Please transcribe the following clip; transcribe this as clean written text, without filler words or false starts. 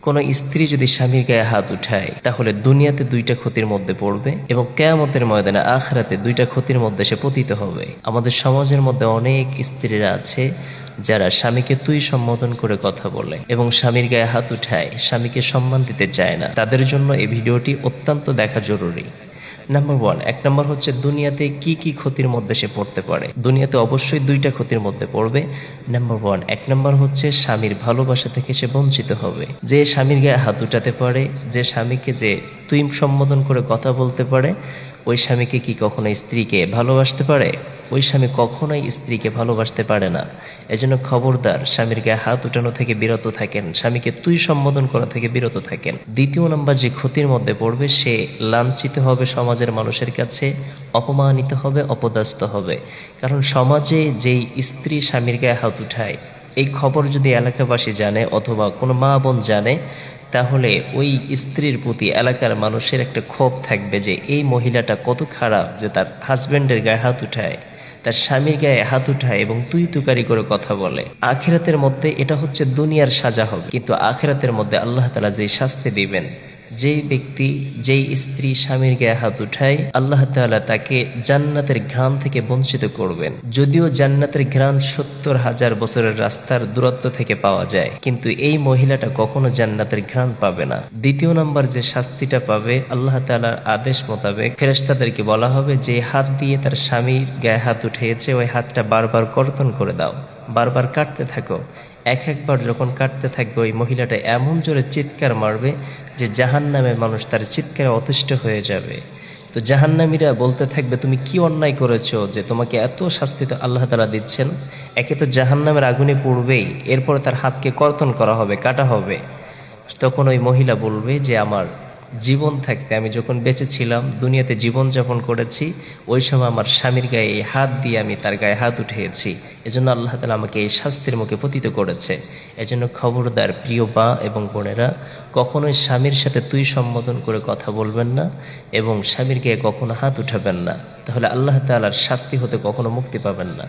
কোনো স্ত্রী যদি স্বামীর গায়ে হাত উঠায় তাহলে দুনিয়াতে দুইটা ক্ষতির মধ্যে পড়বে এবং কিয়ামতের ময়দানে আখিরাতে দুইটা ক্ষতির মধ্যে সে পতিত হবে। আমাদের সমাজের মধ্যে অনেক স্ত্রীরা আছে যারা স্বামীকে তুই সম্বোধন করে কথা বলে এবং স্বামীর গায়ে হাত উঠায়, স্বামীকে সম্মান দিতে চায় না। তাদের জন্য এই ভিডিওটি অত্যন্ত দেখা জরুরি। নাম্বার 1, এক নম্বর হচ্ছে দুনিয়াতে কি কি ক্ষতির মধ্যে সে পড়তে পারে। দুনিয়াতে অবশ্যই দুইটা ক্ষতির মধ্যে পড়বে। নাম্বার 1, এক নম্বর হচ্ছে স্বামীর ভালোবাসা থেকে সে বঞ্চিত হবে। যে স্বামীর গায়ে হাত উঠাতে পারে, যে স্বামীকে যে তুই সম্বোধন করে কথা বলতে পারে, ওই স্বামীকে কি কখনো স্ত্রীকে ভালোবাসতে পারে? ওই স্বামী কখনোই স্ত্রীকে ভালোবাসতে পারে না। এজন্য খবরদার, স্বামীর গায়ে হাত উঠানো থেকে বিরত থাকেন, স্বামীকে তুই সম্বোধন করা থেকে বিরত থাকেন। দ্বিতীয় নম্বর যে ক্ষতির মধ্যে পড়বে, সে লাঞ্ছিত হবে সমাজের মানুষের কাছে, অপমানিত হবে, অপদস্থ হবে। কারণ সমাজে যেই স্ত্রী স্বামীর গায়ে হাত উঠায়, এই খবর যদি এলাকাবাসী জানে অথবা কোনো মা বোন জানে, তাহলে ওই স্ত্রীর প্রতি এলাকার মানুষের একটা ক্ষোভ থাকবে যে এই মহিলাটা কত খারাপ যে তার হাজব্যান্ডের গায়ে হাত উঠায়, তার স্বামীর গায়ে হাত উঠায় এবং তুই তুকারি করে কথা বলে। আখিরাতের মধ্যে এটা হচ্ছে দুনিয়ার সাজা হবে, কিন্তু আখিরাতের মধ্যে আল্লাহ তাআলা যেই শাস্তি দিবেন, যেই ব্যক্তি যেই স্ত্রী স্বামীর গায়ে হাত উঠায়, আল্লাহ তাআলা তাকে জান্নাতের ঘ্রাণ থেকে বঞ্চিত করবেন। যদিও জান্নাতের ঘ্রাণ 70,000 বছরের রাস্তার দূরত্ব থেকে পাওয়া যায়, কিন্তু এই মহিলাটা কখনো জান্নাতের ঘ্রাণ পাবে না। দ্বিতীয় নাম্বার যে শাস্তিটা পাবে, আল্লাহ তাআলার আদেশ মোতাবেক ফেরেশতাদেরকে বলা হবে যে হাত দিয়ে তার স্বামীর গায়ে হাত উঠিয়েছে, ওই হাতটা বারবার কর্তন করে দাও, বারবার কাটতে থাকো। একবার যখন কাটতে থাকবে, ওই মহিলাটা এমন জোরে চিৎকার মারবে যে জাহান্নামের মানুষ তার চিৎকারে অতিষ্ঠ হয়ে যাবে। তো জাহান্নামীরা বলতে থাকবে, তুমি কি অন্যায় করেছো যে তোমাকে এত শাস্তি তো আল্লাহ তাআলা দিচ্ছেন? একে তো জাহান্নামের আগুনে পড়বেই, এরপরে তার হাতকে কর্তন করা হবে, কাটা হবে। তখন ওই মহিলা বলবে যে আমার জীবন থাকতে, আমি যখন বেঁচে ছিলাম, দুনিয়াতে জীবন যাপন করেছি, ওই সময় আমার স্বামীর গায়ে এই হাত দিয়ে আমি তার গায়ে হাত উঠিয়েছি, এজন্য আল্লাহ তাআলা আমাকে এই শাস্তির মুখে পতিত করেছে। এজন্য খবরদার প্রিয় মা এবং বোনেরা, কখনোই স্বামীর সাথে তুই সম্বোধন করে কথা বলবেন না এবং স্বামীর গায়ে কখনো হাত উঠাবেন না, তাহলে আল্লাহ তাআলার শাস্তি হতে কখনো মুক্তি পাবেন না।